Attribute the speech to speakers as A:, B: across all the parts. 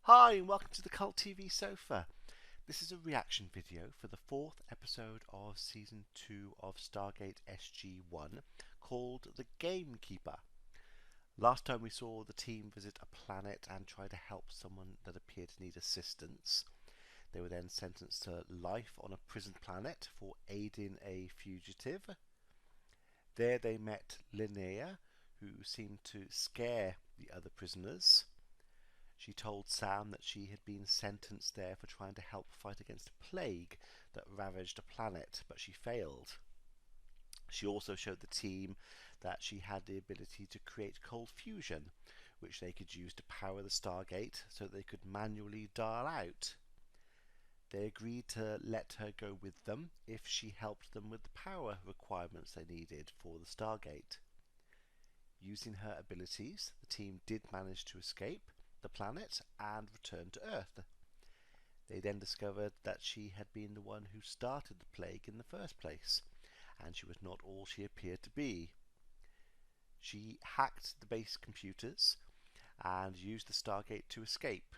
A: Hi and welcome to the Cult TV Sofa. This is a reaction video for the 4th episode of Season 2 of Stargate SG1 called The Gamekeeper. Last time we saw the team visit a planet and try to help someone that appeared to need assistance. They were then sentenced to life on a prison planet for aiding a fugitive. There they met Linnea, who seemed to scare the other prisoners. She told Sam that she had been sentenced there for trying to help fight against a plague that ravaged a planet, but she failed. She also showed the team that she had the ability to create cold fusion, which they could use to power the Stargate so they could manually dial out. They agreed to let her go with them if she helped them with the power requirements they needed for the Stargate. Using her abilities, the team did manage to escape the planet and return to Earth. They then discovered that she had been the one who started the plague in the first place, and she was not all she appeared to be. She hacked the base computers and used the Stargate to escape.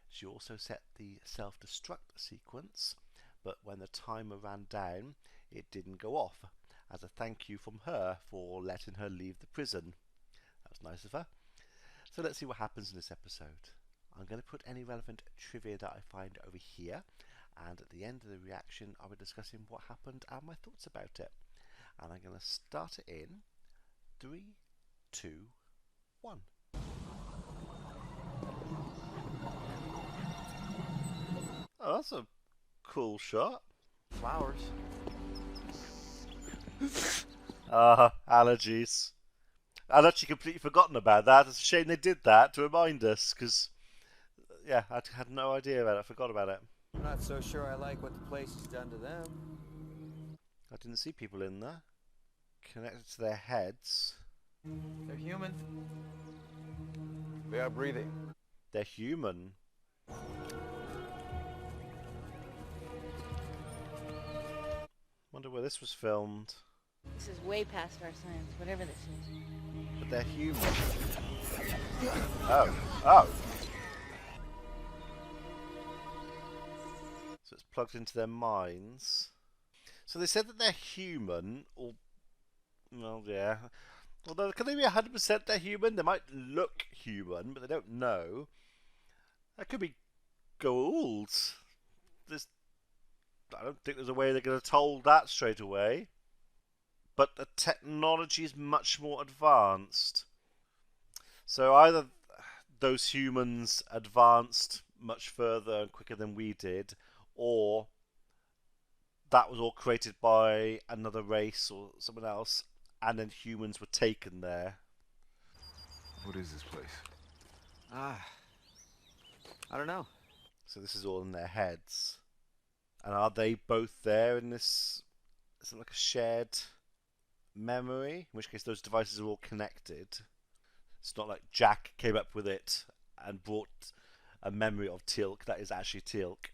A: She also set the self-destruct sequence, but when the timer ran down, it didn't go off, as a thank you from her for letting her leave the prison. That was nice of her. So let's see what happens in this episode. I'm going to put any relevant trivia that I find over here, and at the end of the reaction I'll be discussing what happened and my thoughts about it. And I'm going to start it in 3, 2, 1. Oh, that's a cool shot.
B: Flowers.
A: Allergies. I'd actually completely forgotten about that. It's a shame they did that to remind us, because, yeah, I had no idea about it. I forgot about it.
B: I'm not so sure I like what the place has done to them.
A: I didn't see people in there. Connected to their heads.
B: They're human.
C: They are breathing.
A: They're human. Wonder where this was filmed.
D: This is way past our science, whatever this is.
A: But they're human. Oh. So it's plugged into their minds. So they said that they're human, or... Well, yeah. Although, can they be 100% they're human? They might look human, but they don't know. That could be gold. I don't think there's a way they're going to told that straight away. But the technology is much more advanced. So either those humans advanced much further and quicker than we did, or that was all created by another race or someone else, and then humans were taken there.
C: What is this place?
B: I don't know.
A: So this is all in their heads. And are they both there in this? Is it like a shared memory? In which case those devices are all connected. It's not like Jack came up with it and brought a memory of Teal'c that is actually Teal'c.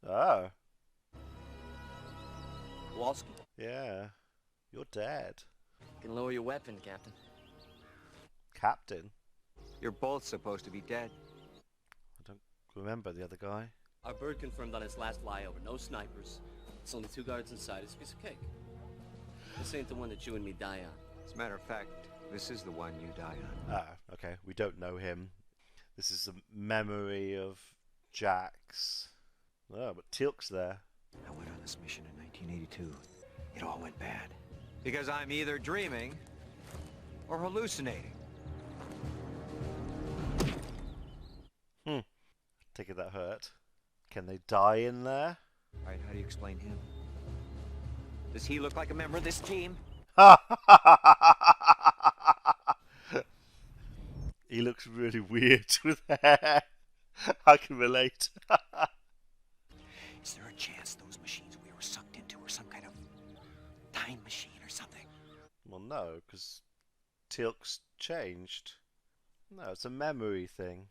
A: Oh.
E: Walski,
A: Yeah. You're dead.
E: you can lower your weapon, Captain.
A: Captain?
B: You're both supposed to be dead.
A: I don't remember the other guy.
E: Our bird confirmed on its last flyover, no snipers. It's only 2 guards inside, it's a piece of cake. This ain't the one that you and me die on.
B: As a matter of fact, this is the one you die on.
A: Ah, okay. We don't know him. This is a memory of Jack's. Oh, but Teal'c's there.
B: I went on this mission in 1982. It all went bad. Because I'm either dreaming or hallucinating.
A: Take it that hurt. Can they die in there?
B: Alright, how do you explain him? Does he look like a member of this team?
A: He looks really weird with hair. I can relate.
B: Is there a chance those machines we were sucked into are some kind of time machine or something?
A: Well, no, because Teal'c's changed. No, it's a memory thing.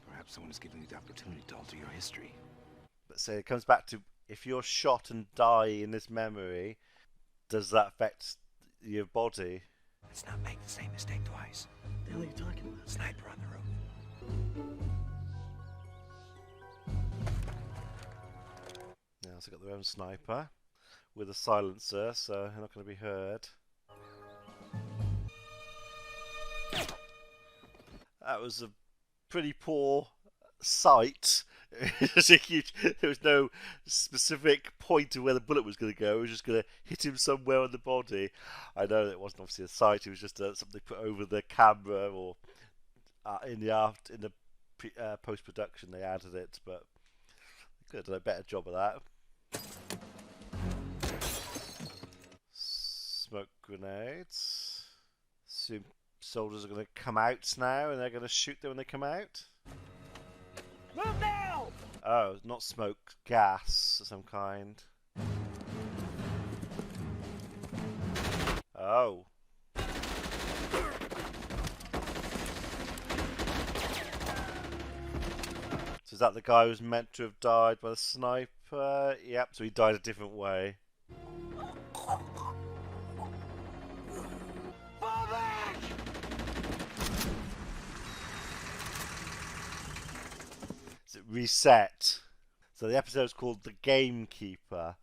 C: Perhaps someone is giving you the opportunity to alter your history.
A: But say it comes back to, if you're shot and die in this memory, does that affect your body?
B: Let's not make the same mistake twice.
C: They hell are you talking about? Sniper on the roof.
A: Now, so got their own sniper with a silencer, so they're not going to be heard. That was a pretty poor sight. There was no specific point to where the bullet was going to go. It was just going to hit him somewhere on the body. I know that it wasn't obviously a sight. It was just something put over the camera, or in the post production they added it. But they could have done a better job of that. Smoke grenades. Assume soldiers are going to come out now, and they're going to shoot them when they come out.
B: Move now!
A: Oh, not smoke, gas of some kind. Oh. So is that the guy who's meant to have died by the sniper? Yep, so he died a different way.
B: Fall back!
A: So it reset. So the episode's called The Gamekeeper.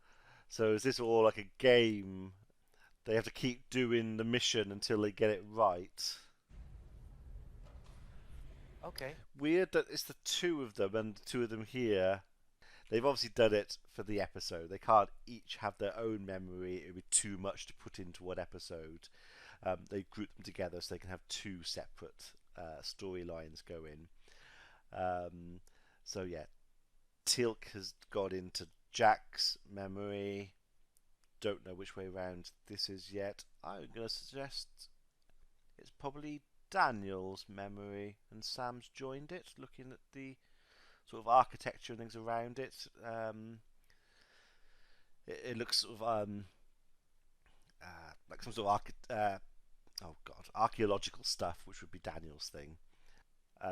A: So is this all like a game? They have to keep doing the mission until they get it right.
B: Okay.
A: Weird that it's the two of them, and the two of them here. They've obviously done it for the episode. They can't each have their own memory. It would be too much to put into one episode. They group them together so they can have two separate storylines going. So yeah, Teal'c has got into Jack's memory. Don't know which way around this is yet. I'm going to suggest it's probably Daniel's memory, and Sam's joined it, looking at the sort of architecture and things around it. It looks sort of like some sort of archaeological stuff, which would be Daniel's thing.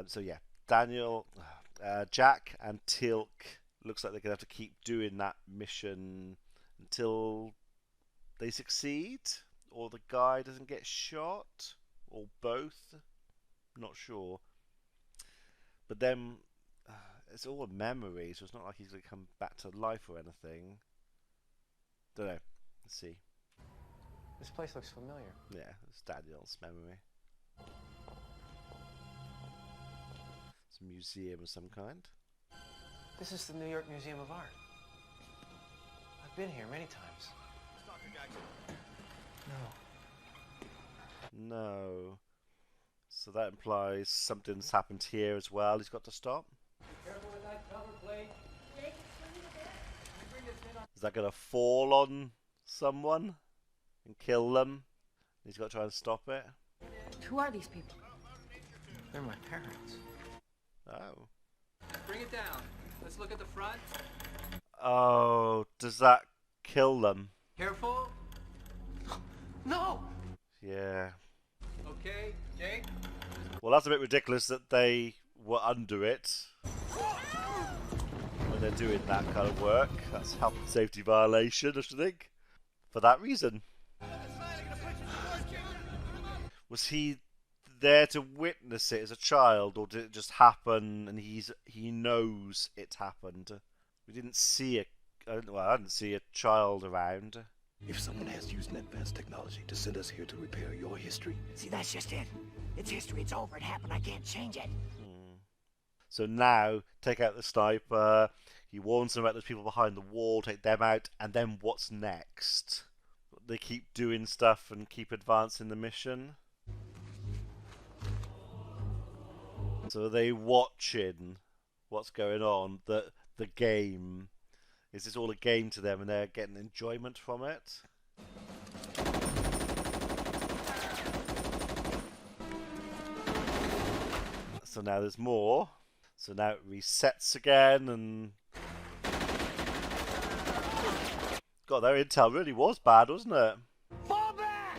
A: So yeah, Daniel, Jack, and Teal'c looks like they're gonna have to keep doing that mission until they succeed, or the guy doesn't get shot, or both. Not sure. But then it's all a memory, so it's not like he's going to come back to life or anything. Don't know. Let's see.
B: This place looks familiar.
A: Yeah, it's Daniel's memory. It's a museum of some kind.
B: This is the New York Museum of Art. I've been here many times. No.
A: No. So that implies something's happened here as well. He's got to stop.
E: Careful with that cover plate.
A: Is that going to fall on someone and kill them? He's got to try and stop it.
D: Who are these people?
B: They're my parents.
A: Oh.
E: Bring it down. Let's look at the front.
A: Oh, does that kill them?
E: Careful.
B: No!
A: Yeah.
E: Okay, Jake.
A: Well, that's a bit ridiculous that they were under it when they're doing that kind of work. That's health and safety violation, I should think. For that reason. Was he there to witness it as a child, or did it just happen and he knows it happened? We didn't see I didn't see a child around.
C: If someone has used advanced technology to send us here to repair your history...
F: See, that's just it. It's history. It's over. It happened. I can't change it.
A: So now, take out the sniper. He warns them about those people behind the wall. Take them out. And then what's next? They keep doing stuff and keep advancing the mission. So are they watching what's going on? The game. Is this all a game to them and they're getting enjoyment from it? So now there's more. So now it resets again, and God, their intel really was bad, wasn't it?
B: Fall back!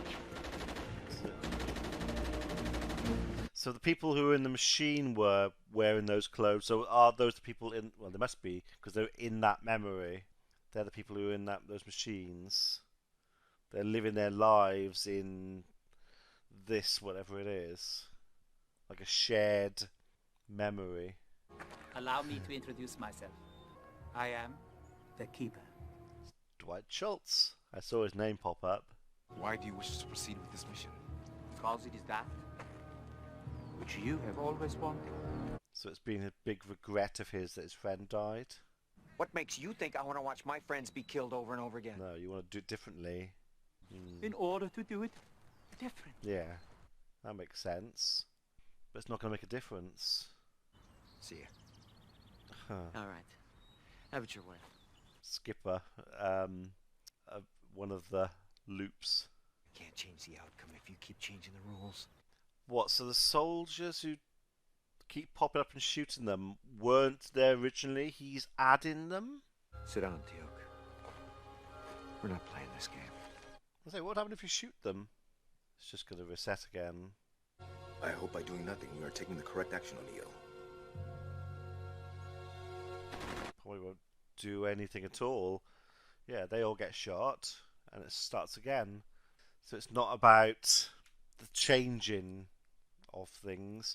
A: So the people who were in the machine were wearing those clothes. So are those the people in? Well, they must be, because they're in that memory. They're the people who are in those machines. They're living their lives in this, whatever it is. like a shared memory.
G: Allow me to introduce myself. I am the Keeper.
A: Dwight Schultz. I saw his name pop up.
H: Why do you wish to proceed with this mission?
G: Because it is that which you have always wanted.
A: So it's been a big regret of his that his friend died.
B: What makes you think I want to watch my friends be killed over and over again?
A: No, you want to do it differently.
G: In order to do it different.
A: Yeah, that makes sense. But it's not going to make a difference.
B: See ya.
A: Huh.
E: All right. Have it your way.
A: Skipper, one of the loops.
B: Can't change the outcome if you keep changing the rules.
A: What, so the soldiers who keep popping up and shooting them weren't there originally? He's adding them?
B: Sit down, Teok. We're not playing this game.
A: I say, what would happen if you shoot them? It's just going to reset again.
C: I hope by doing nothing we are taking the correct action, O'Neill.
A: Probably won't do anything at all. Yeah, they all get shot, and it starts again. So it's not about the changing of things,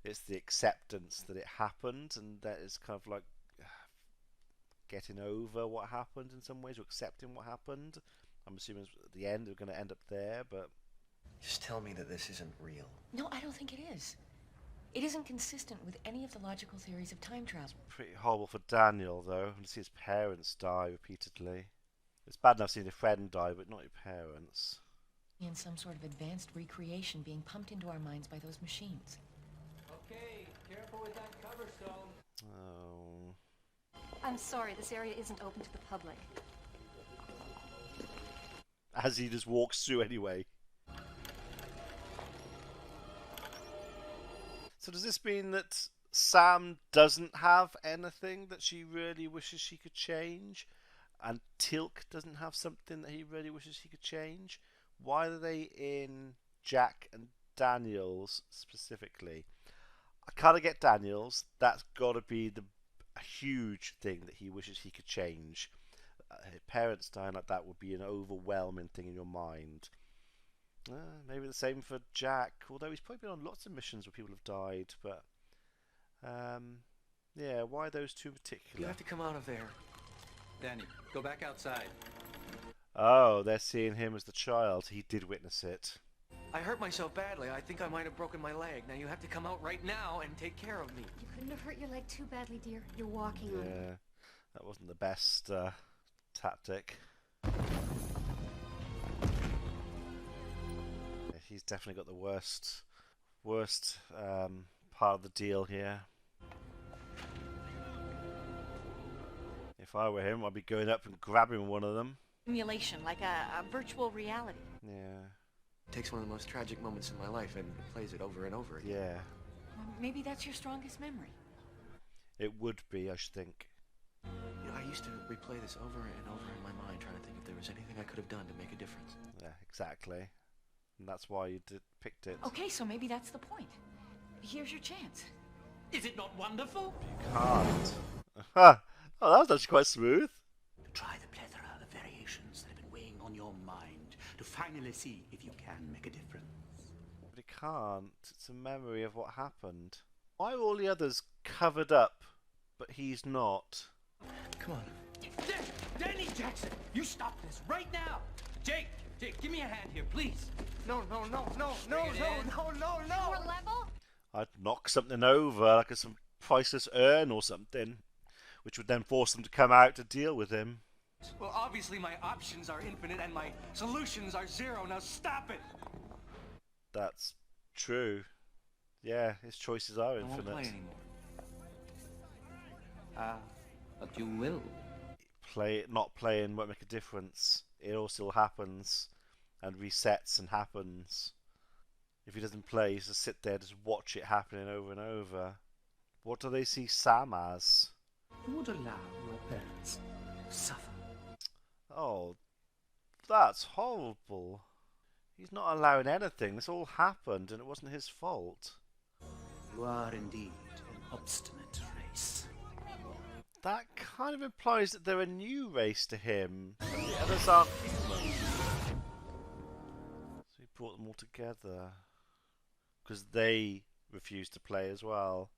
A: it's the acceptance that it happened, and that is kind of like getting over what happened in some ways, or accepting what happened. I'm assuming at the end we're going to end up there, but...
I: Just tell me that this isn't real.
D: No, I don't think it is. It isn't consistent with any of the logical theories of time travel.
A: Pretty horrible for Daniel, though, to see his parents die repeatedly. It's bad enough seeing a friend die, but not your parents.
D: In some sort of advanced recreation being pumped into our minds by those machines.
G: Okay, careful with that cover stone.
A: Oh...
J: I'm sorry, this area isn't open to the public.
A: As he just walks through anyway. So does this mean that Sam doesn't have anything that she really wishes she could change? And Teal'c doesn't have something that he really wishes he could change? Why are they in Jack and Daniel's specifically? I kind of get Daniel's. That's got to be a huge thing that he wishes he could change. Parents dying like that would be an overwhelming thing in your mind. Maybe the same for Jack, although he's probably been on lots of missions where people have died, but yeah, why those two in particular?
I: You have to come out of there.
G: Danny, go back outside.
A: Oh, they're seeing him as the child. He did witness it.
I: I hurt myself badly. I think I might have broken my leg. Now you have to come out right now and take care of me.
J: You couldn't have hurt your leg too badly, dear. You're walking on it.
A: Yeah, that wasn't the best tactic. He's definitely got the worst part of the deal here. If I were him, I'd be going up and grabbing one of them.
D: Simulation, like a virtual reality.
A: Yeah.
I: It takes one of the most tragic moments in my life and plays it over and over again.
A: Yeah.
D: Well, maybe that's your strongest memory.
A: It would be, I should think.
I: You know, I used to replay this over and over in my mind, trying to think if there was anything I could have done to make a difference.
A: Yeah, exactly. And that's why you picked it.
D: Okay, so maybe that's the point. Here's your chance.
G: Is it not wonderful?
A: You can't. Oh, that was actually quite smooth.
G: To try the plethora of variations that have been weighing on your mind, to finally see if you can make a difference.
A: But it can't. It's a memory of what happened. Why are all the others covered up, but he's not?
I: Come on.
G: Danny Jackson, you stop this right now! Jake, give me a hand here, please.
I: No.
J: More level?
A: I'd knock something over, like some priceless urn or something, which would then force them to come out to deal with him.
G: Well, obviously my options are infinite and my solutions are zero. Now stop it!
A: That's true. Yeah, his choices are
G: I won't
A: infinite.
G: play anymore. But you will.
A: Not playing won't make a difference. It all still happens and resets and happens. If he doesn't play, he's just sit there, just watch it happening over and over. What do they see Sam as?
G: You would allow your parents to suffer.
A: Oh, that's horrible. He's not allowing anything. This all happened and it wasn't his fault.
G: You are indeed an obstinate race.
A: That kind of implies that they're a new race to him. And the others aren't human. So he brought them all together. Because they refused to play as well.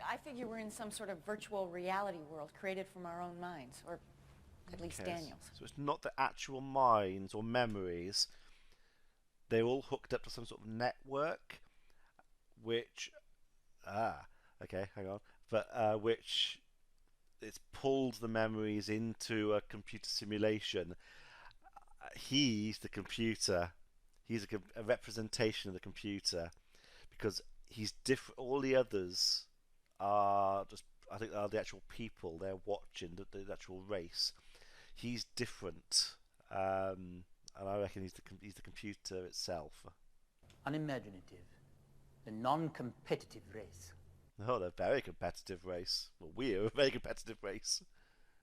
K: I figure we're in some sort of virtual reality world created from our own minds, or at least Daniel's.
A: So it's not the actual minds or memories. They're all hooked up to some sort of network, which okay, hang on. But which it's pulled the memories into a computer simulation. He's the computer. He's a representation of the computer, because he's different. All the others are just, I think, are the actual people. They're watching the actual race. He's different, and I reckon he's the computer itself.
L: Unimaginative, a non-competitive race.
A: Oh, they're a very competitive race. Well, we're a very competitive race.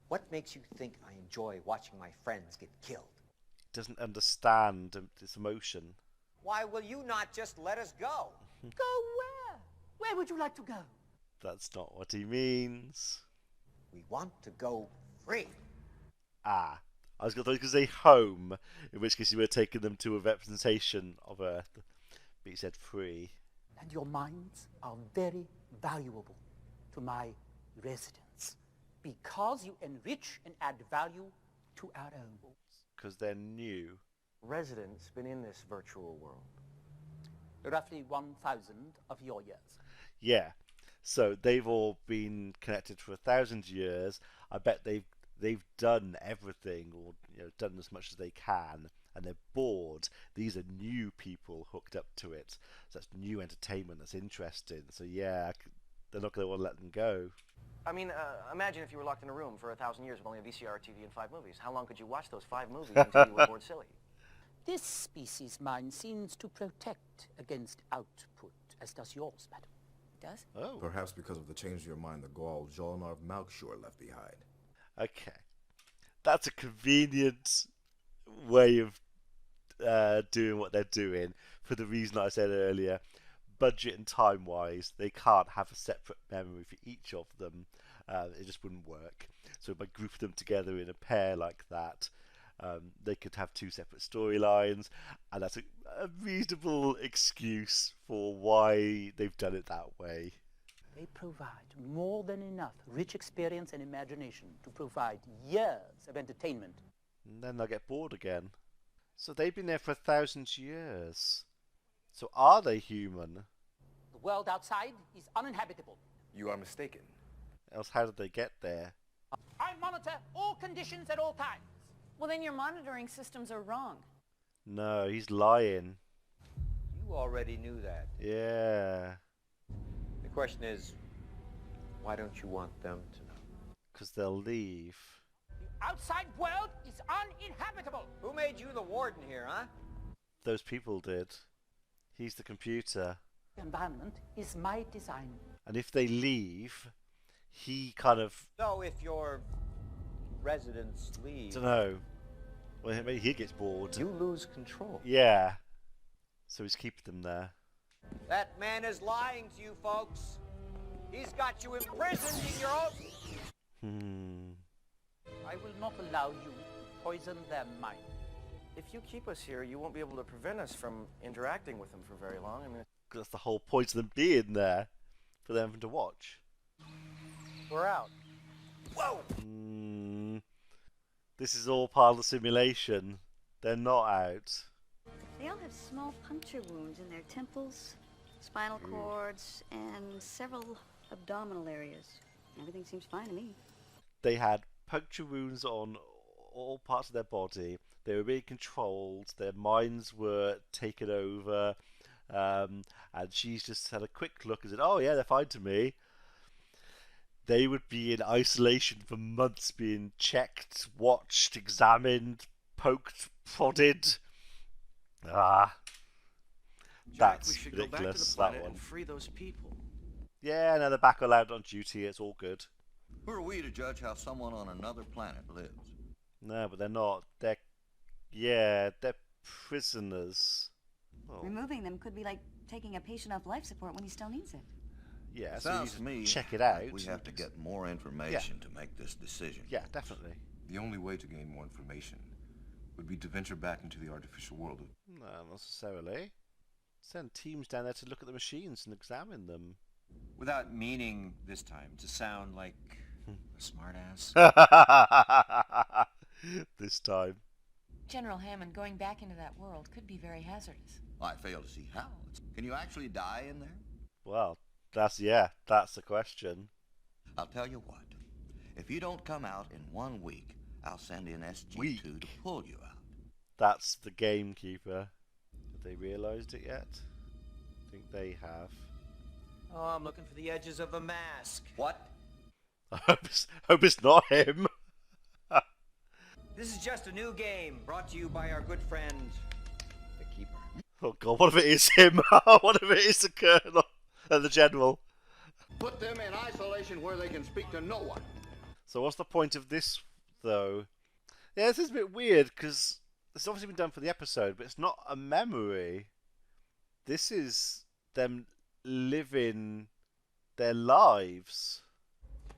M: What makes you think I enjoy watching my friends get killed?
A: He doesn't understand this emotion.
M: Why will you not just let us go?
L: Go where? Where would you like to go?
A: That's not what he means.
M: We want to go free.
A: I was going to say home, in which case you were taking them to a representation of Earth, but he said free.
L: And your minds are very valuable to my residents, because you enrich and add value to our own.
A: Because they're new.
I: Residents been in this virtual world
L: roughly 1,000 of your years.
A: Yeah, so they've all been connected for 1,000 years. I bet they've done everything, or done as much as they can, and they're bored. These are new people hooked up to it, so that's new entertainment. That's interesting. So yeah, they're not going to want to let them go.
I: I mean, imagine if you were locked in a room for 1,000 years with only a VCR, TV, and 5 movies. How long could you watch those 5 movies until you were bored silly?
L: This species' mind seems to protect against output, as does yours, madam.
K: Does?
A: Oh.
C: Perhaps because of the change of your mind the Gaul Jolnar of Malkshore left behind.
A: Okay. That's a convenient way of doing what they're doing, for the reason I said earlier. Budget and time-wise, they can't have a separate memory for each of them. It just wouldn't work. So by grouping them together in a pair like that, they could have 2 separate storylines, and that's a reasonable excuse for why they've done it that way.
L: They provide more than enough rich experience and imagination to provide years of entertainment.
A: And then they'll get bored again. So they've been there for 1,000 years. So are they human?
L: The world outside is uninhabitable.
H: You are mistaken.
A: Else how did they get there?
L: I monitor all conditions at all times.
K: Well, then your monitoring systems are wrong.
A: No, he's lying.
M: You already knew that.
A: Yeah.
M: The question is, why don't you want them to know?
A: Because they'll leave.
L: The outside world is uninhabitable.
M: Who made you the warden here, huh?
A: Those people did. He's the computer.
L: The environment is my design.
A: And if they leave, he kind of...
M: So if your residents leave...
A: I don't know. Well, maybe he gets bored.
M: You lose control.
A: Yeah. So he's keeping them there.
M: That man is lying to you, folks. He's got you imprisoned in your own...
L: I will not allow you to poison their mind.
I: If you keep us here, you won't be able to prevent us from interacting with them for very long. I mean,
A: that's the whole point of them being there, for them to watch.
L: We're out.
M: Whoa!
A: This is all part of the simulation. They're not out.
J: They all have small puncture wounds in their temples, spinal cords, and several abdominal areas. Everything seems fine to me.
A: They had puncture wounds on all parts of their body. They were being controlled. Their minds were taken over. And she's just had a quick look and said, oh yeah, they're fine to me. They would be in isolation for months, being checked, watched, examined, poked, prodded.
I: Jack,
A: That's
I: we should
A: ridiculous,
I: go back to the
A: that
I: planet
A: one.
I: and free those people.
A: Yeah, no, they're back allowed on duty. It's all good.
N: Who are we to judge how someone on another planet lives?
A: No, but they're not. They're prisoners. Oh.
J: Removing them could be like taking a patient off life support when he still needs it.
A: Yeah,
N: Sounds
A: so
N: to me
A: check it out.
N: like we have to get more information to make this decision.
A: Yeah, definitely.
C: The only way to gain more information would be to venture back into the artificial world.
A: No, not necessarily. Send teams down there to look at the machines and examine them.
B: Without meaning this time to sound like a smartass.
A: This time.
D: General Hammond, going back into that world could be very hazardous.
N: I fail to see how. Can you actually die in there?
A: Well, that's the question.
N: I'll tell you what. If you don't come out in 1 week, I'll send in SG2 to pull you out.
A: That's the Gamekeeper. Have they realised it yet? I think they have.
M: Oh, I'm looking for the edges of a mask.
N: What?
A: I hope it's not him.
M: This is just a new game brought to you by our good friend, the Keeper.
A: Oh god, what if it is him? What if it is the Colonel and the General?
O: Put them in isolation where they can speak to no one.
A: So what's the point of this, though? Yeah, this is a bit weird, because it's obviously been done for the episode, but it's not a memory. This is them living their lives.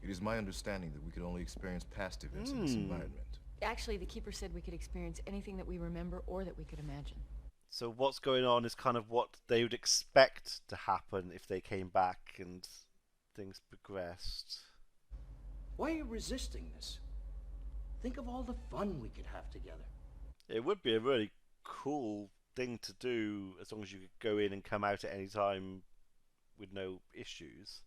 C: It is my understanding that we could only experience past events in this environment.
D: Actually, the Keeper said we could experience anything that we remember or that we could imagine.
A: So what's going on is kind of what they would expect to happen if they came back and things progressed.
O: Why are you resisting this? Think of all the fun we could have together.
A: It would be a really cool thing to do as long as you could go in and come out at any time with no issues.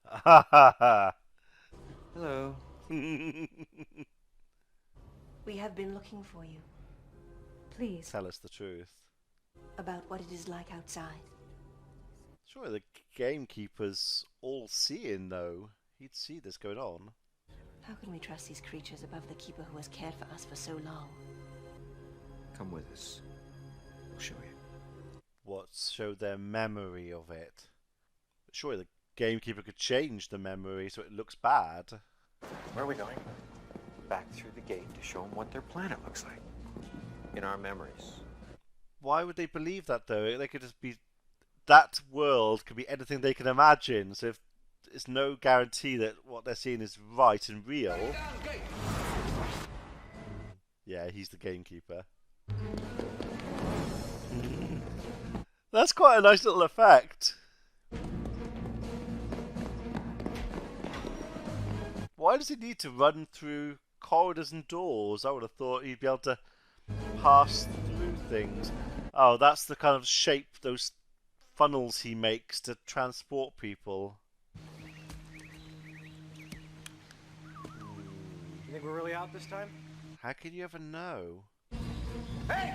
A: Ha ha ha!
B: Hello.
P: We have been looking for you. Please.
A: Tell us the truth.
P: About what it is like outside.
A: Sure, the Gamekeeper's all-seeing, though. He'd see this going on.
P: How can we trust these creatures above the Keeper who has cared for us for so long?
B: Come with us. We'll show you.
A: What showed their memory of it? But surely the Gamekeeper could change the memory so it looks bad.
B: Where are we going? Back through the gate to show them what their planet looks like. In our memories.
A: Why would they believe that, though? They could just be... That world could be anything they can imagine, so if there's no guarantee that what they're seeing is right and real... Yeah, he's the Gamekeeper. That's quite a nice little effect. Why does he need to run through corridors and doors? I would have thought he'd be able to pass through things. Oh, that's the kind of shape, those funnels he makes to transport people.
M: You think we're really out this time?
A: How can you ever know?
M: Hey!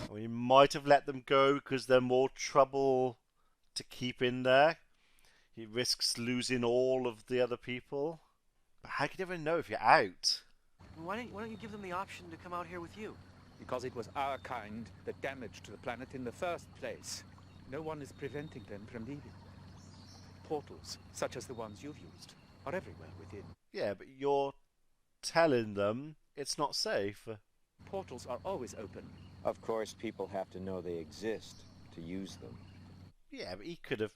A: Well, you might have let them go because they're more trouble to keep in there. He risks losing all of the other people. But how can you ever know if you're out?
M: Why don't you give them the option to come out here with you?
Q: Because it was our kind that damaged the planet in the first place. No one is preventing them from leaving. Portals, such as the ones you've used, are everywhere within.
A: Yeah, but you're telling them it's not safe.
Q: Portals are always open.
B: Of course, people have to know they exist to use them.
A: Yeah, but he could have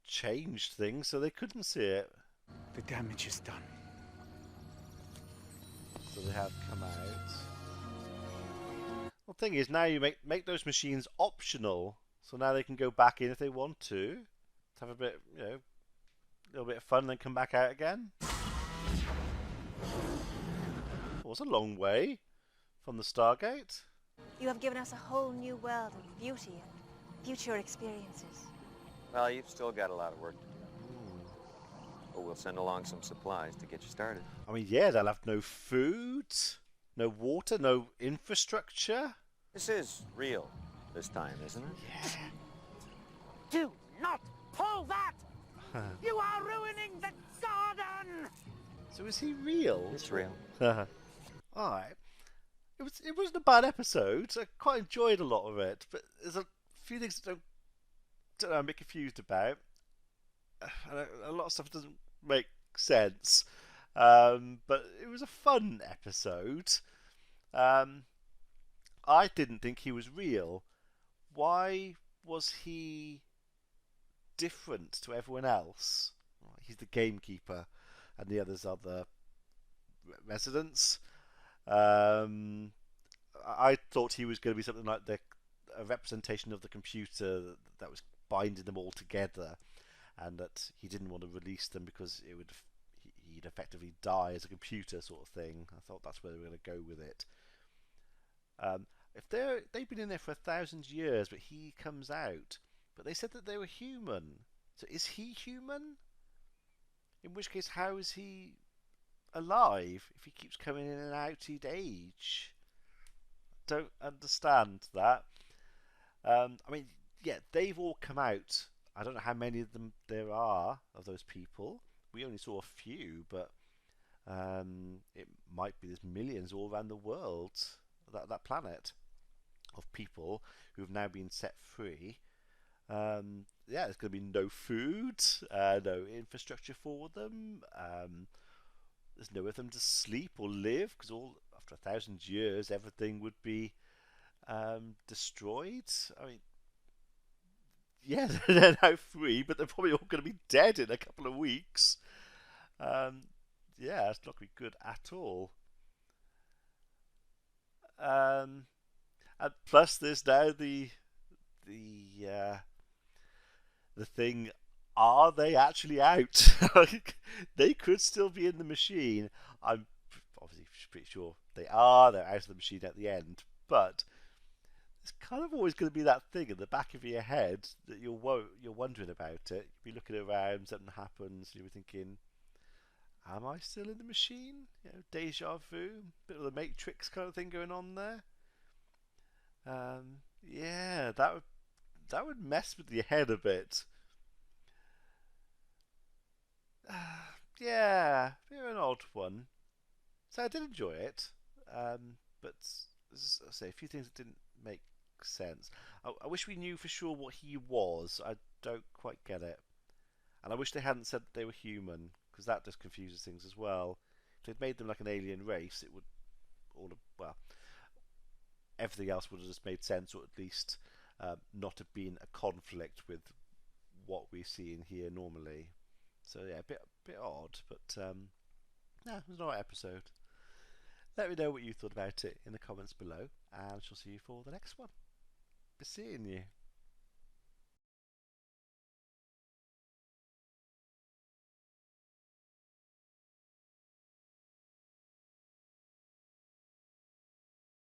A: changed things so they couldn't see it.
Q: The damage is done.
A: So they have come out. Well, the thing is, now you make those machines optional, so now they can go back in if they want to have a bit, a little bit of fun, and then come back out again. Well, it's a long way from the Stargate.
P: You have given us a whole new world of beauty and future experiences.
B: Well, you've still got a lot of work to do. But we'll send along some supplies to get you started.
A: I mean, yeah, they'll have no food, no water, no infrastructure.
B: This is real this time, isn't it?
A: Yeah.
F: Do not pull that! You are ruining the garden!
A: So is he real?
B: It's real.
A: Alright. It wasn't a bad episode. I quite enjoyed a lot of it, but there's a few things that don't know, I'm a bit confused about. A lot of stuff doesn't make sense. But it was a fun episode. I didn't think he was real. Why was he different to everyone else? He's the Gamekeeper, and the others are the residents. I thought he was going to be something like a representation of the computer that was binding them all together, and that he didn't want to release them because he'd effectively die as a computer sort of thing. I thought that's where they were going to go with it. If they've been in there for 1,000 years, but he comes out, but they said that they were human. So is he human? In which case, how is he alive if he keeps coming in and out each age? Don't understand that. I mean, yeah, they've all come out. I don't know how many of them there are of those people. We only saw a few, but it might be there's millions all around the world, that planet, of people who've now been set free. Yeah, there's going to be no food, no infrastructure for them. There's nowhere for them to sleep or live, because after 1,000 years, everything would be destroyed. I mean, yeah, they're now free, but they're probably all going to be dead in a couple of weeks. Yeah, it's not going to be good at all. And plus, there's now the thing. Are they actually out? They could still be in the machine. I'm obviously pretty sure they are. They're out of the machine at the end, but it's kind of always going to be that thing in the back of your head that you're wondering about it. You'll be looking around, something happens, you'll be thinking, am I still in the machine? You know, deja vu, bit of the Matrix kind of thing going on there. Yeah, that would mess with your head a bit. Yeah, bit of an odd one. So I did enjoy it, but as I say, a few things that didn't make sense. I wish we knew for sure what he was. I don't quite get it, and I wish they hadn't said that they were human, because that just confuses things as well. If they'd made them like an alien race, it would everything else would have just made sense, or at least not have been a conflict with what we see in here normally. So yeah, a bit odd, but yeah, it was an alright episode. Let me know what you thought about it in the comments below, and I shall see you for the next one. Be seeing you.